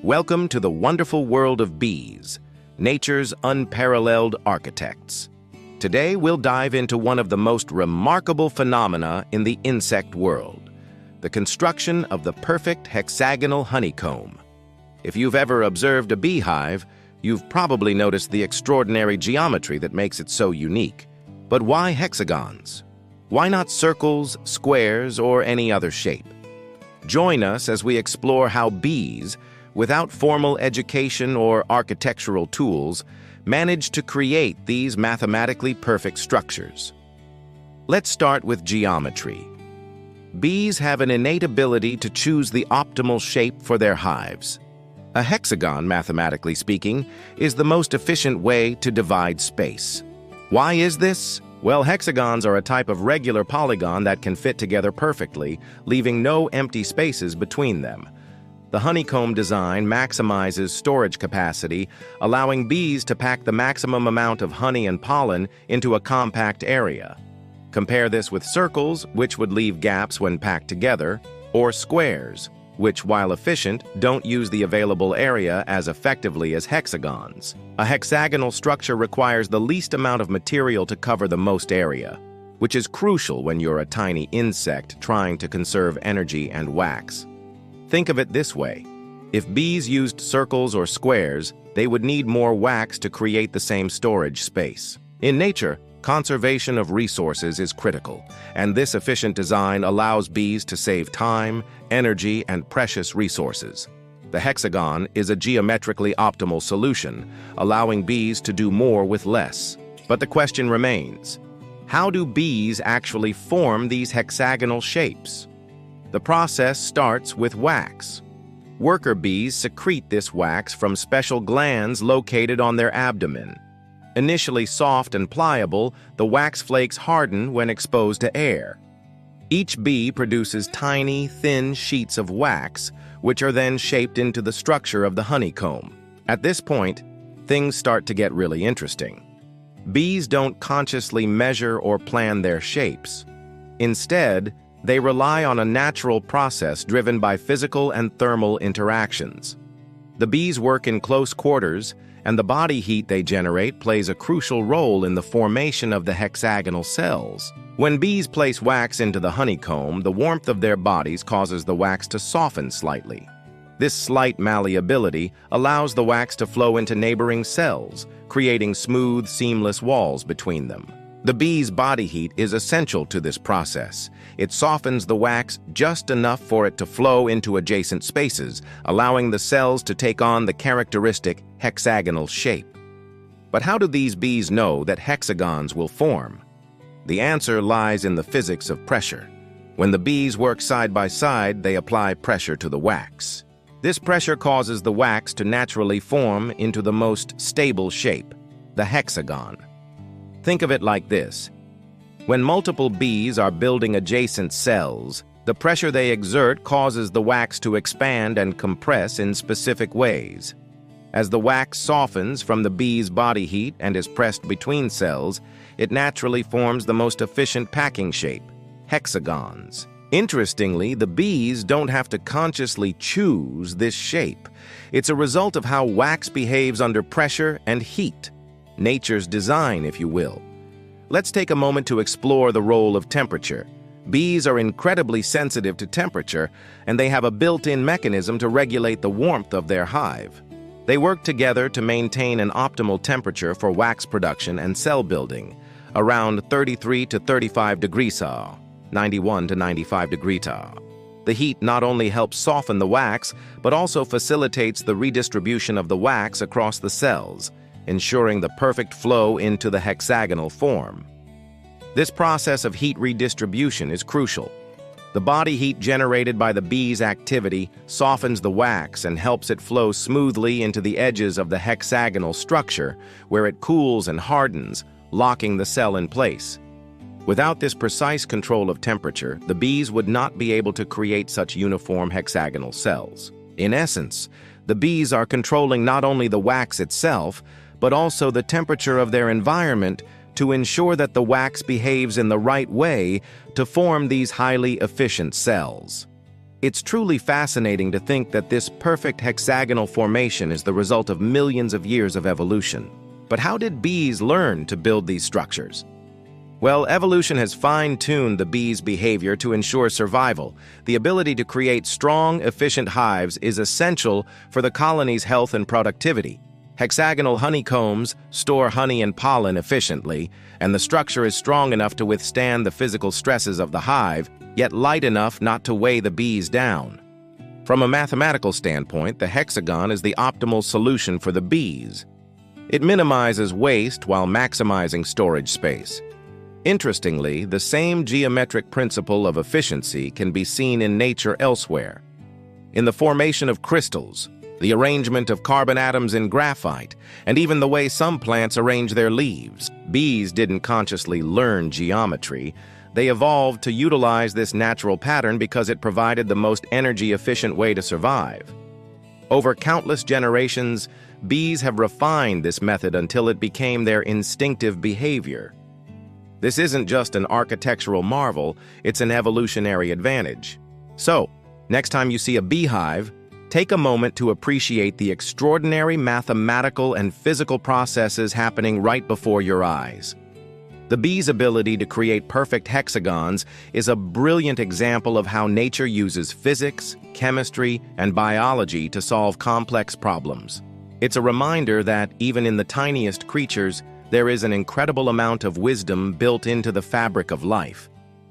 Welcome to the wonderful world of bees, nature's unparalleled architects. Today we'll dive into one of the most remarkable phenomena in the insect world, the construction of the perfect hexagonal honeycomb. If you've ever observed a beehive, you've probably noticed the extraordinary geometry that makes it so unique. But why hexagons? Why not circles, squares, or any other shape? Join us as we explore how bees, without formal education or architectural tools, manage to create these mathematically perfect structures. Let's start with geometry. Bees have an innate ability to choose the optimal shape for their hives. A hexagon, mathematically speaking, is the most efficient way to divide space. Why is this? Well, hexagons are a type of regular polygon that can fit together perfectly, leaving no empty spaces between them. The honeycomb design maximizes storage capacity, allowing bees to pack the maximum amount of honey and pollen into a compact area. Compare this with circles, which would leave gaps when packed together, or squares, which, while efficient, don't use the available area as effectively as hexagons. A hexagonal structure requires the least amount of material to cover the most area, which is crucial when you're a tiny insect trying to conserve energy and wax. Think of it this way. If bees used circles or squares, they would need more wax to create the same storage space. In nature, conservation of resources is critical, and this efficient design allows bees to save time, energy, and precious resources. The hexagon is a geometrically optimal solution, allowing bees to do more with less. But the question remains, how do bees actually form these hexagonal shapes? The process starts with wax. Worker bees secrete this wax from special glands located on their abdomen. Initially soft and pliable, the wax flakes harden when exposed to air. Each bee produces tiny, thin sheets of wax, which are then shaped into the structure of the honeycomb. At this point, things start to get really interesting. Bees don't consciously measure or plan their shapes. Instead, they rely on a natural process driven by physical and thermal interactions. The bees work in close quarters, and the body heat they generate plays a crucial role in the formation of the hexagonal cells. When bees place wax into the honeycomb, the warmth of their bodies causes the wax to soften slightly. This slight malleability allows the wax to flow into neighboring cells, creating smooth, seamless walls between them. The bee's body heat is essential to this process. It softens the wax just enough for it to flow into adjacent spaces, allowing the cells to take on the characteristic hexagonal shape. But how do these bees know that hexagons will form? The answer lies in the physics of pressure. When the bees work side by side, they apply pressure to the wax. This pressure causes the wax to naturally form into the most stable shape, the hexagon. Think of it like this. When multiple bees are building adjacent cells, the pressure they exert causes the wax to expand and compress in specific ways. As the wax softens from the bee's body heat and is pressed between cells, it naturally forms the most efficient packing shape, hexagons. Interestingly, the bees don't have to consciously choose this shape. It's a result of how wax behaves under pressure and heat. Nature's design, if you will. Let's take a moment to explore the role of temperature. Bees are incredibly sensitive to temperature, and they have a built-in mechanism to regulate the warmth of their hive. They work together to maintain an optimal temperature for wax production and cell building, around 33 to 35 degrees C, 91 to 95 degrees C. The heat not only helps soften the wax, but also facilitates the redistribution of the wax across the cells, ensuring the perfect flow into the hexagonal form. This process of heat redistribution is crucial. The body heat generated by the bee's activity softens the wax and helps it flow smoothly into the edges of the hexagonal structure, where it cools and hardens, locking the cell in place. Without this precise control of temperature, the bees would not be able to create such uniform hexagonal cells. In essence, the bees are controlling not only the wax itself, but also the temperature of their environment to ensure that the wax behaves in the right way to form these highly efficient cells. It's truly fascinating to think that this perfect hexagonal formation is the result of millions of years of evolution. But how did bees learn to build these structures? Well, evolution has fine-tuned the bee's behavior to ensure survival. The ability to create strong, efficient hives is essential for the colony's health and productivity. Hexagonal honeycombs store honey and pollen efficiently, and the structure is strong enough to withstand the physical stresses of the hive, yet light enough not to weigh the bees down. From a mathematical standpoint, the hexagon is the optimal solution for the bees. It minimizes waste while maximizing storage space. Interestingly, the same geometric principle of efficiency can be seen in nature elsewhere. In the formation of crystals, the arrangement of carbon atoms in graphite, and even the way some plants arrange their leaves. Bees didn't consciously learn geometry. They evolved to utilize this natural pattern because it provided the most energy-efficient way to survive. Over countless generations, bees have refined this method until it became their instinctive behavior. This isn't just an architectural marvel, it's an evolutionary advantage. So, next time you see a beehive, take a moment to appreciate the extraordinary mathematical and physical processes happening right before your eyes. The bee's ability to create perfect hexagons is a brilliant example of how nature uses physics, chemistry, and biology to solve complex problems. It's a reminder that, even in the tiniest creatures, there is an incredible amount of wisdom built into the fabric of life.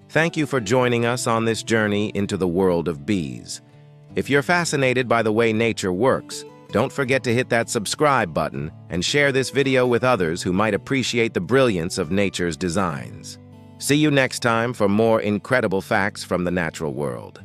Thank you for joining us on this journey into the world of bees. If you're fascinated by the way nature works, don't forget to hit that subscribe button and share this video with others who might appreciate the brilliance of nature's designs. See you next time for more incredible facts from the natural world.